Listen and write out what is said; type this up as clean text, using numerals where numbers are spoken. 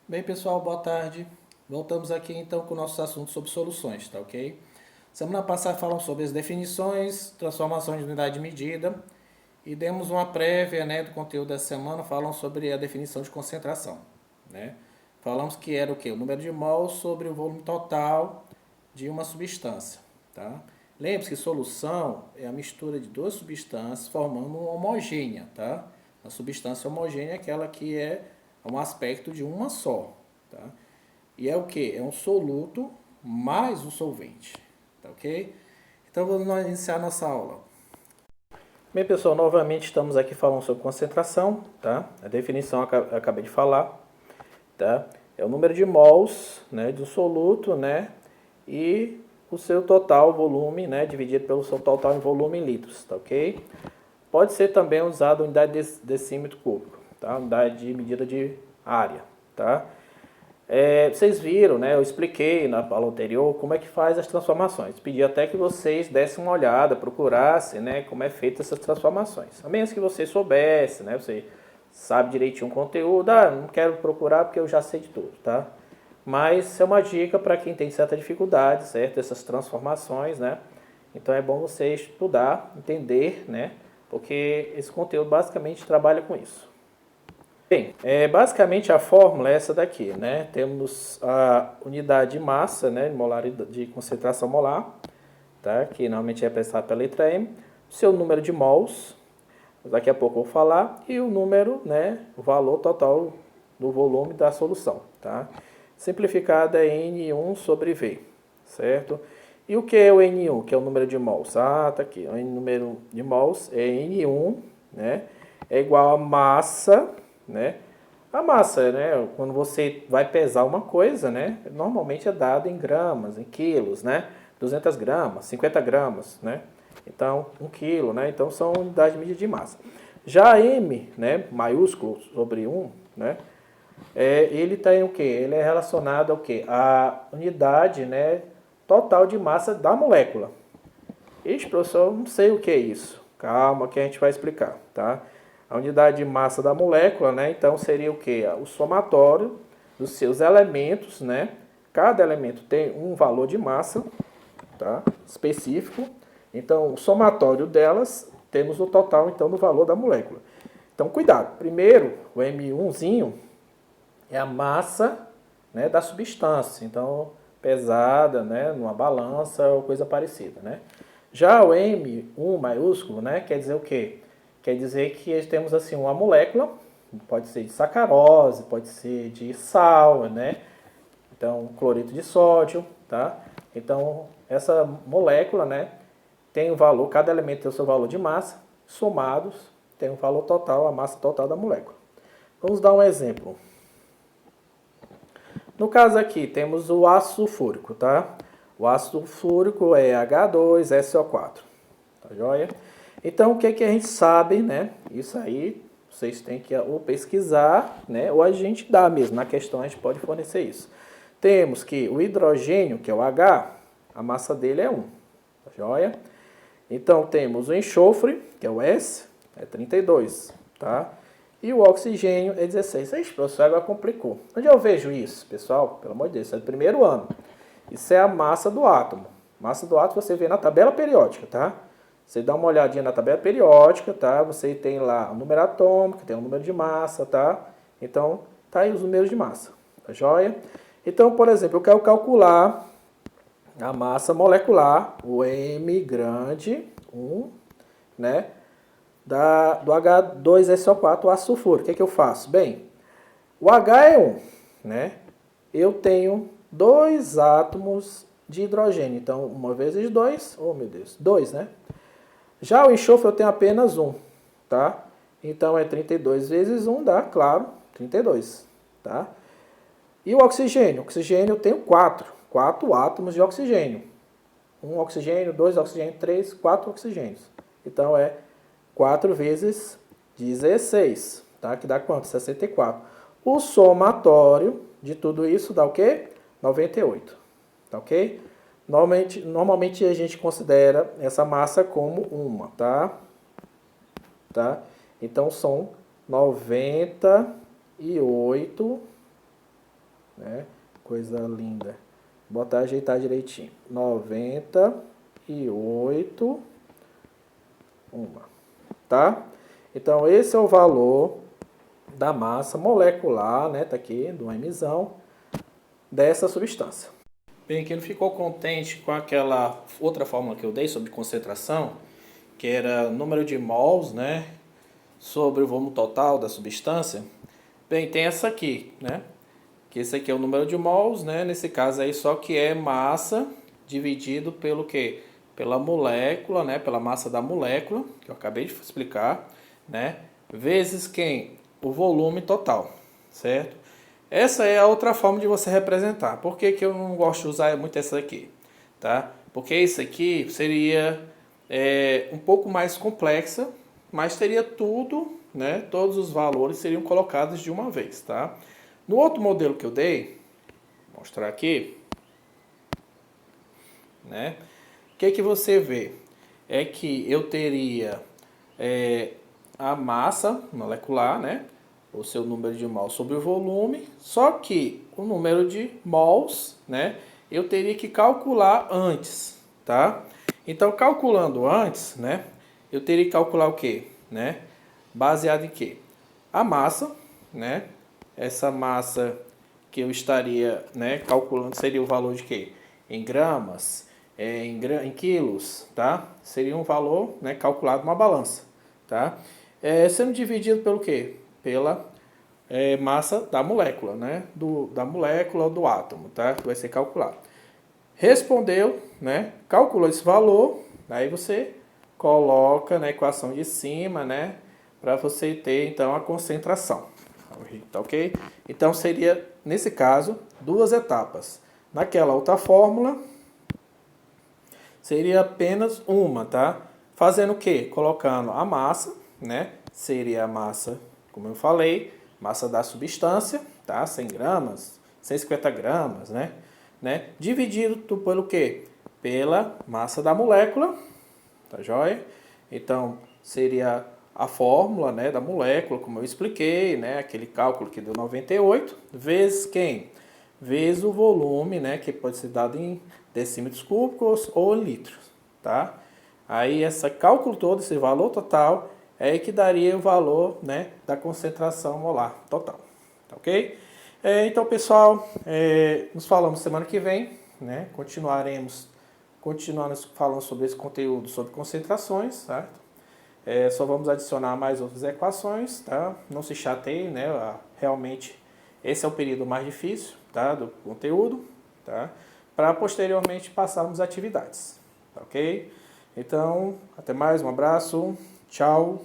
Bem, pessoal, boa tarde. Voltamos aqui então com nossos assuntos sobre soluções, tá ok? Semana passada falamos sobre as definições, transformações de unidade de medida e demos uma prévia, né, do conteúdo dessa semana, falando sobre a definição de concentração, né? Falamos que era o quê? O número de mols sobre o volume total de uma substância, tá? Lembre-se que solução é a mistura de duas substâncias formando uma homogênea, tá? A substância homogênea é aquela que é um aspecto de uma só, tá? E é o que? É um soluto mais um solvente, tá ok? Então vamos iniciar nossa aula. Bem, pessoal, novamente estamos aqui falando sobre concentração, tá? A definição eu acabei de falar, tá? É o número de mols, né, do soluto, né, e o seu total volume, né, dividido pelo seu total em volume em litros, tá ok? Pode ser também usado a unidade de decímetro cúbico, tá? Unidade de medida de área, tá? Vocês viram, né? Eu expliquei na aula anterior como é que faz as transformações. Pedi até que vocês dessem uma olhada, procurassem, né, como é feita essas transformações. A menos que você soubesse, né? Você sabe direitinho o conteúdo, não quero procurar porque eu já sei de tudo, tá? Mas é uma dica para quem tem certa dificuldade, certo? Essas transformações, né? Então é bom você estudar, entender, né? Porque esse conteúdo basicamente trabalha com isso. Bem, basicamente a fórmula é essa daqui, né? Temos a unidade de massa, né, de concentração molar, tá? Que normalmente é representada pela letra M, seu número de mols, daqui a pouco eu vou falar, e o número, né, o valor total do volume da solução, tá? Simplificada é N1 sobre V, certo? E o que é o N1, que é o número de mols? Ah, tá aqui, o número de mols é N1, né? É igual a massa, né? A massa, né? Quando você vai pesar uma coisa, né? Normalmente é dado em gramas, em quilos, né? 200 gramas, 50 gramas, né? Então, 1 quilo, né? Então, são unidades de medida de massa. Já M, né? Maiúsculo sobre 1, né? Ele tem o quê? Ele é relacionado ao quê? A unidade, né? Total de massa da molécula. Ixi, professor, eu não sei o que é isso. Calma que a gente vai explicar, tá? A unidade de massa da molécula, né? Então seria o que? O somatório dos seus elementos, né? Cada elemento tem um valor de massa, tá? Específico. Então, o somatório delas, temos o total, então, do valor da molécula. Então, cuidado. Primeiro, o M1zinho é a massa, né, da substância. Então, pesada, né, numa balança ou coisa parecida, né? Já o M1 maiúsculo, né, quer dizer o quê? Quer dizer que temos assim uma molécula, pode ser de sacarose, pode ser de sal, né? Então, cloreto de sódio, tá? Então, essa molécula, né, tem um valor, cada elemento tem o seu valor de massa, somados, tem um valor total, a massa total da molécula. Vamos dar um exemplo. No caso aqui, temos o ácido sulfúrico, tá? O ácido sulfúrico é H2SO4, tá joia? Então, o que que a gente sabe, né? Isso aí, vocês têm que ou pesquisar, né? Ou a gente dá mesmo, na questão a gente pode fornecer isso. Temos que o hidrogênio, que é o H, a massa dele é 1, tá joia? Então, temos o enxofre, que é o S, é 32, tá? E o oxigênio é 16. Ixi, professor, agora complicou. Onde eu vejo isso, pessoal? Pelo amor de Deus, isso é do primeiro ano. Isso é a massa do átomo. Massa do átomo você vê na tabela periódica, tá? Você dá uma olhadinha na tabela periódica, tá? Você tem lá o número atômico, tem o número de massa, tá? Então, tá aí os números de massa, tá joia? Então, por exemplo, eu quero calcular a massa molecular, o M grande, 1, né? Do H2SO4, o ácido sulfúrico. O que, é que eu faço? Bem, o H é 1, né? Eu tenho dois átomos de hidrogênio. Então, 1 vezes 2, oh meu Deus, 2, né? Já o enxofre eu tenho apenas 1, tá? Então, é 32 vezes 1 dá, claro, 32, tá? E o oxigênio? O oxigênio eu tenho 4 átomos de oxigênio. 1 oxigênio, 2 oxigênio, 3, 4 oxigênios. Então, é 4 vezes 16, tá? Que dá quanto? 64. O somatório de tudo isso dá o quê? 98, tá ok? Normalmente a gente considera essa massa como uma, tá? Então são 98 né? Coisa linda. Botar, ajeitar direitinho. 98, tá? Então, esse é o valor da massa molecular, né? Tá aqui, do mzão, dessa substância. Bem, que ele ficou contente com aquela outra fórmula que eu dei sobre concentração, que era número de mols, né? Sobre o volume total da substância. Bem, tem essa aqui, né? Que esse aqui é o número de mols, né? Nesse caso aí, só que é massa dividido pelo quê? Pela molécula, né? Pela massa da molécula, que eu acabei de explicar, né? Vezes quem? O volume total, certo? Essa é a outra forma de você representar. Por que que eu não gosto de usar muito essa aqui? Tá? Porque isso aqui seria um pouco mais complexa, mas teria tudo, né? Todos os valores seriam colocados de uma vez, tá? No outro modelo que eu dei, vou mostrar aqui, né? O que que você vê? É que eu teria a massa molecular, né? O seu número de mols sobre o volume, só que o número de mols, né? Eu teria que calcular antes, tá? Então, calculando antes, né? Eu teria que calcular o quê? Né? Baseado em quê? A massa, né? Essa massa que eu estaria, né, calculando seria o valor de quê? Em gramas, em quilos, tá? Seria um valor, né, calculado numa balança, tá? Sendo dividido pelo quê? Pela massa da molécula, né? Da molécula ou do átomo, tá? Que vai ser calculado. Respondeu, né? Calculou esse valor, aí você coloca na equação de cima, né? Para você ter então a concentração, tá ok? Então seria nesse caso duas etapas. Naquela outra fórmula seria apenas uma, tá? Fazendo o quê? Colocando a massa, né? Seria a massa, como eu falei, massa da substância, tá? 100 gramas, 150 gramas, né? Dividido pelo quê? Pela massa da molécula, tá joia? Então, seria a fórmula, né, da molécula, como eu expliquei, né? Aquele cálculo que deu 98, vezes quem? Vezes o volume, né? Que pode ser dado em decímetros cúbicos ou em litros, tá? Aí, esse cálculo todo, esse valor total, é que daria o valor, né, da concentração molar total, tá ok? Então, pessoal, nos falamos semana que vem, né? Continuando falando sobre esse conteúdo sobre concentrações, certo? Só vamos adicionar mais outras equações, tá? Não se chateie, né? Realmente, esse é o período mais difícil, tá? Do conteúdo, tá? Para posteriormente passarmos atividades, tá ok? Então, até mais, um abraço, tchau.